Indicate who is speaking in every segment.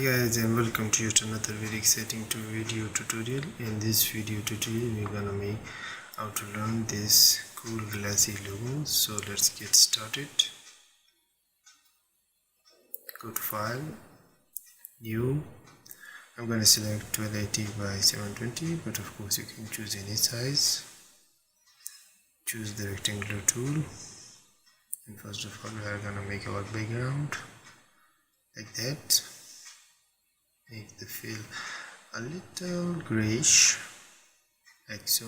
Speaker 1: Guys, and welcome to yet another very exciting video tutorial. In this video tutorial we're gonna make how to learn this cool Glossy logo. So let's get started. Go to file, new. I'm gonna select 1280 by 720, but of course you can choose any size. Choose the rectangular tool, and first of all we are gonna make our background like that. Make the fill a little grayish, like so.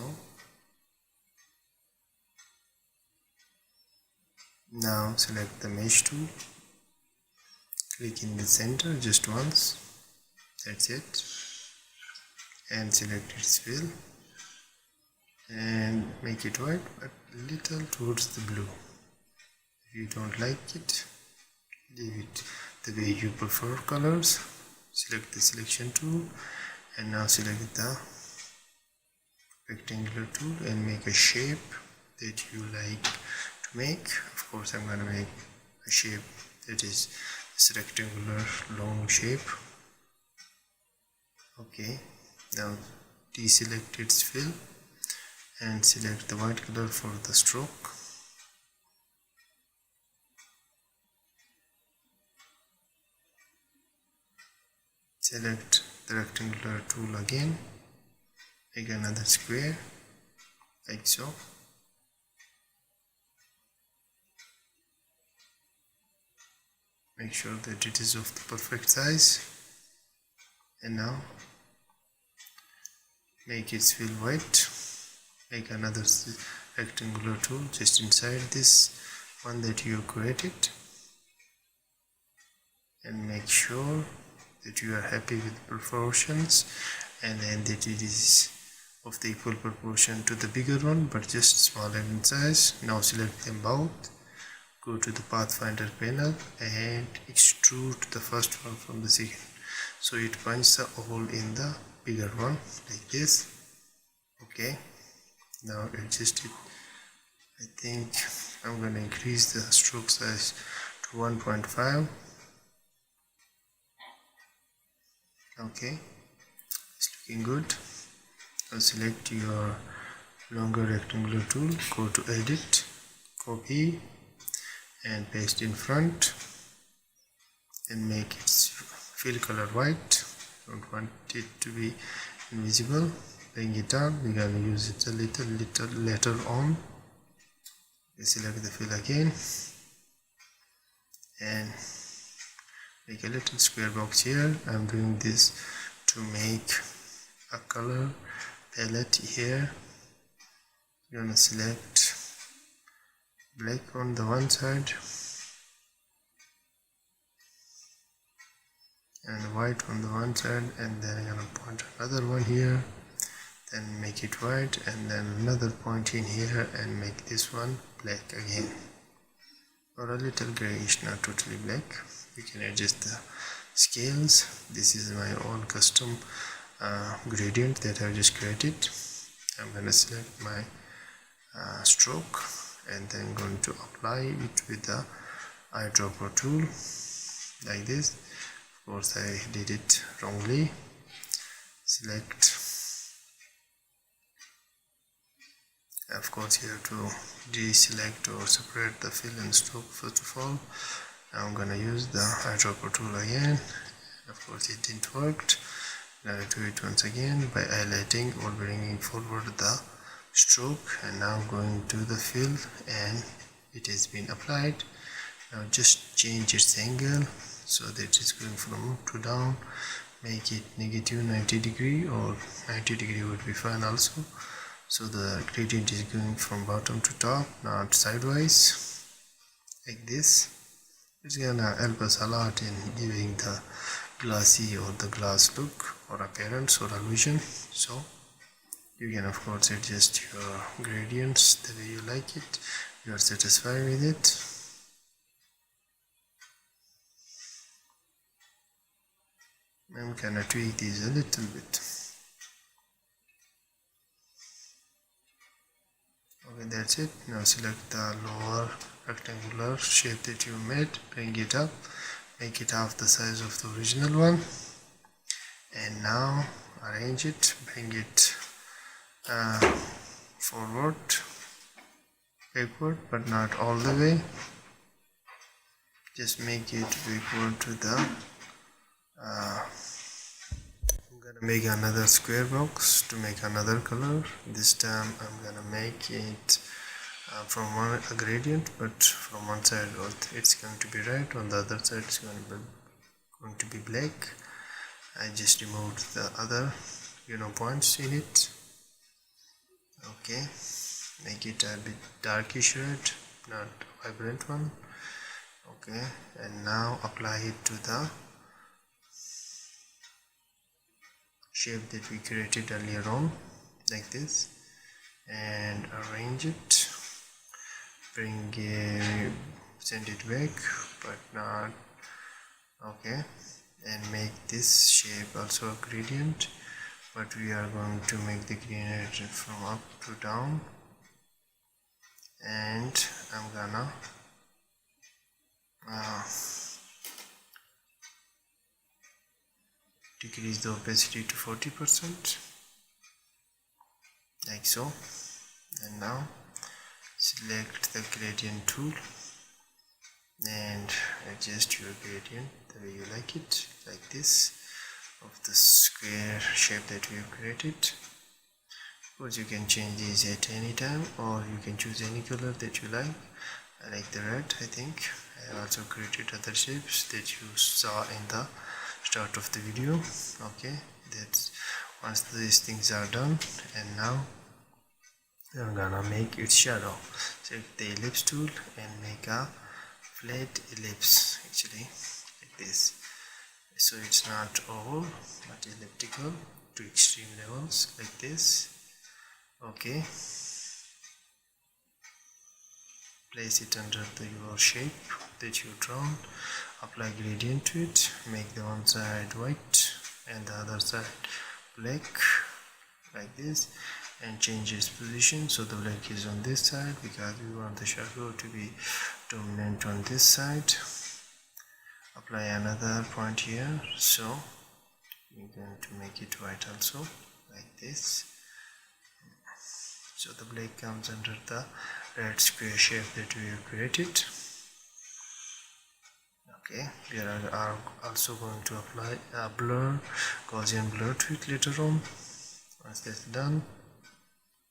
Speaker 1: Now select the mesh tool, click in the center just once, that's it, and select its fill and make it white but little towards the blue. If you don't like it, leave it the way you prefer colors. Select the selection tool and now select the rectangular tool and make a shape that you like to make. Of course I'm going to make a shape that is this rectangular long shape. Okay, now deselect its fill and select the white color for the stroke. Select the rectangular tool again, make another square like so. Make sure that it is of the perfect size, and now make its fill white. Make another rectangular tool just inside this one that you created, and make sure that you are happy with the proportions and then that it is of the equal proportion to the bigger one but just smaller in size. Now select them both, go to the Pathfinder panel and extrude the first one from the second, so it finds the hole in the bigger one like this. Okay, now adjust it. I think I'm going to increase the stroke size to 1.5. Okay, it's looking good. Now select your longer rectangular tool, go to edit, copy and paste in front and make its fill color white. Don't want it to be invisible. Bring it down, we're going to use it a little later on. Select the fill again and make a little square box here. I'm doing this to make a color palette here. You're gonna select black on the one side and white on the one side, and then I'm gonna point another one here, then make it white, and then another point in here and make this one black again, or a little grayish, not totally black. You can adjust the scales. This is my own custom gradient that I just created. I'm going to select my stroke and then going to apply it with the eyedropper tool like this. Of course I did it wrongly. Select. Of course you have to deselect or separate the fill and stroke first of all. Now I'm gonna use the eyedropper tool again. Of course it didn't work. I'm gonna do it once again by highlighting or bringing forward the stroke, and now I'm going to the fill and it has been applied. Now just change its angle so that it's going from up to down. Make it negative 90 degree or 90 degree would be fine also. So the gradient is going from bottom to top, not sideways like this. It's gonna help us a lot in giving the glossy or the gloss look or appearance or illusion. So you can of course adjust your gradients the way you like it. You are satisfied with it. I'm gonna tweak these a little bit. Okay, that's it. Now select the lower rectangular shape that you made, bring it up, make it half the size of the original one. and now arrange it, bring it forward, backward, but not all the way. Just make it backward to the I'm gonna make another square box to make another color. This time I'm gonna make it from a gradient, but from one side it's going to be red, on the other side it's going to be black. I just removed the other points in it. Okay, make it a bit darkish red, not vibrant one. Okay, and now apply it to the shape that we created earlier on, like this, and arrange it, send it back, but not okay, and make this shape also a gradient, but we are going to make the gradient from up to down, and I'm gonna decrease the opacity to 40%, like so. And now select the gradient tool and adjust your gradient the way you like it, like this, of the square shape that we have created. Of course, you can change these at any time, or you can choose any color that you like. I like the red. I think I have also created other shapes that you saw in the start of the video. Okay, that's once these things are done, and now I'm gonna make its shadow. Select the ellipse tool and make a flat ellipse, actually, like this, so it's not oval but elliptical to extreme levels, like this. Okay, place it under your shape that you drawn, apply gradient to it, make the one side white and the other side black, like this, and change its position so the black is on this side because we want the shadow to be dominant on this side. Apply another point here, so we're going to make it white also, like this, so the black comes under the red square shape that we have created. Okay, we are also going to apply a blur, Gaussian blur to it later on. Once that's done,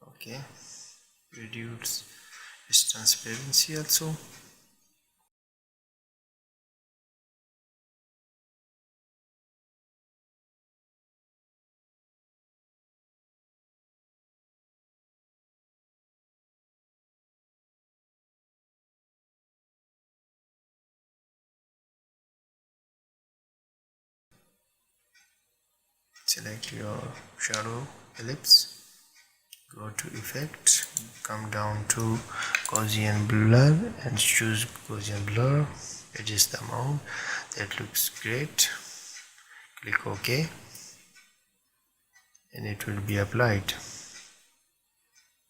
Speaker 1: okay, reduce its transparency also. Select your shadow ellipse, go to effect, come down to Gaussian blur and choose Gaussian blur, adjust the amount. That looks great. Click OK and it will be applied,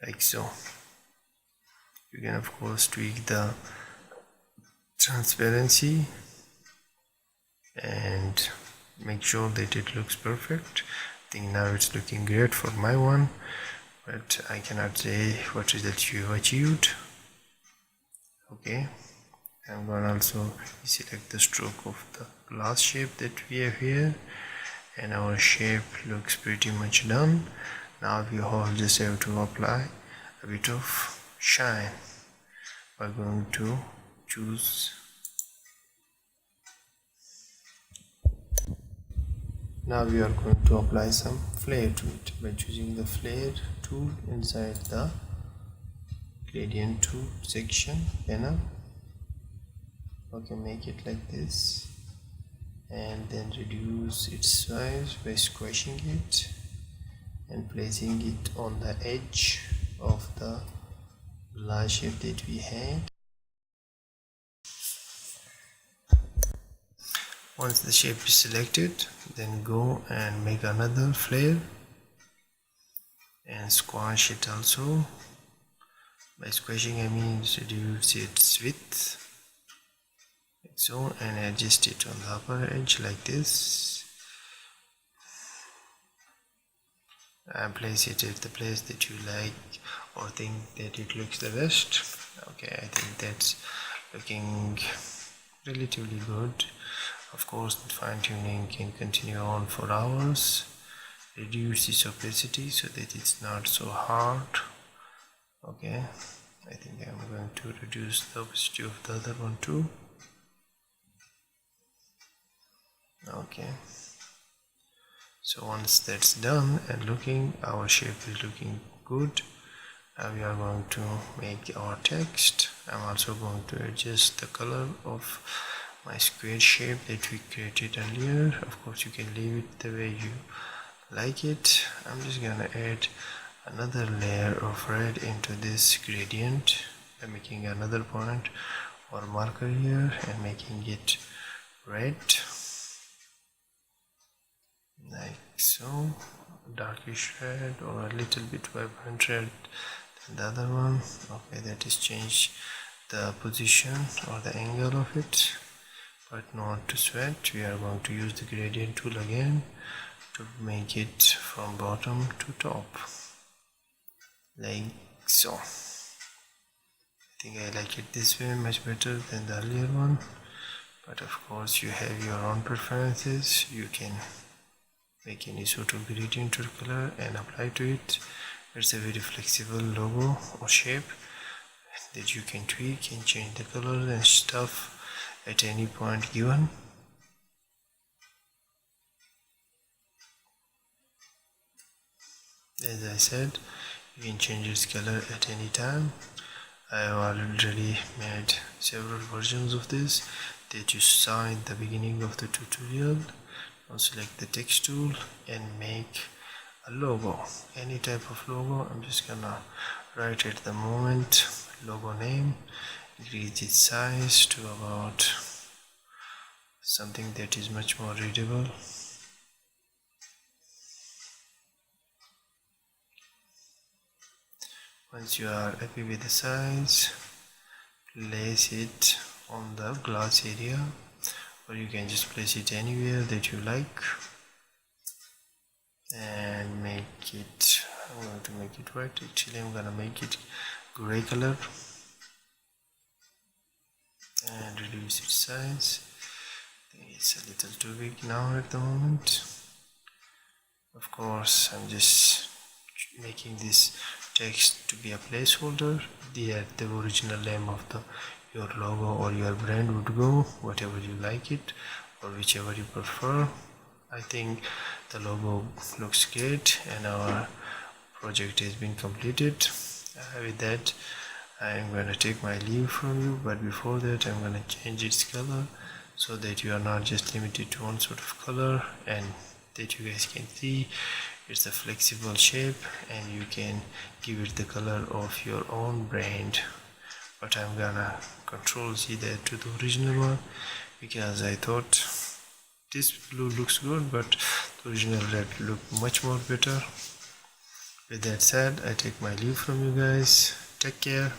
Speaker 1: like so. You can of course tweak the transparency and make sure that it looks perfect. I think now it's looking great for my one, but I cannot say what is that you have achieved. Okay, I'm going to also select the stroke of the glass shape that we have here, and our shape looks pretty much done. Now we all just have to apply a bit of shine. We're going to choose, now we are going to apply some flare to it by choosing the flare tool inside the gradient tool section panel. Okay, make it like this and then reduce its size by squashing it and placing it on the edge of the glass shape that we had. Once the shape is selected, then go and make another flare and squash it also. By squashing I mean reduce its width, like so, and adjust it on the upper edge like this. and place it at the place that you like or think that it looks the best. Okay, I think that's looking relatively good. Of course, the fine-tuning can continue on for hours. Reduce its opacity so that it's not so hard. Okay, I think I'm going to reduce the opacity of the other one too. Okay, so once that's done and looking, our shape is looking good. Now we are going to make our text. I'm also going to adjust the color of my square shape that we created earlier. Of course, you can leave it the way you like it. I'm just gonna add another layer of red into this gradient by making another point or marker here and making it red, like so, darkish red or a little bit vibrant red than the other one. Okay, that is change the position or the angle of it, but not to sweat. We are going to use the gradient tool again to make it from bottom to top, like so. I think I like it this way much better than the earlier one, but of course you have your own preferences. You can make any sort of gradient or color and apply to it. It's a very flexible logo or shape that you can tweak and change the color and stuff at any point given. As I said, you can change its color at any time. I have already made several versions of this that you saw in the beginning of the tutorial. Now select the text tool and make a logo, any type of logo. I'm just gonna write at the moment logo name, increase its size to about something that is much more readable. Once you are happy with the size, place it on the gloss area, or you can just place it anywhere that you like and make it, I'm going to make it white. Actually I'm gonna make it gray color and reduce its size. I think it's a little too big now at the moment. Of course, I'm just making this text to be a placeholder. The original name of your logo or your brand would go, whatever you like it or whichever you prefer. I think the logo looks great and our project has been completed. With that, I am going to take my leave from you, but before that I'm going to change its color so that you are not just limited to one sort of color and that you guys can see it's a flexible shape and you can give it the color of your own brand. But I'm gonna control Z that to the original one because I thought this blue looks good but the original red looked much more better. With that said, I take my leave from you guys. Take care.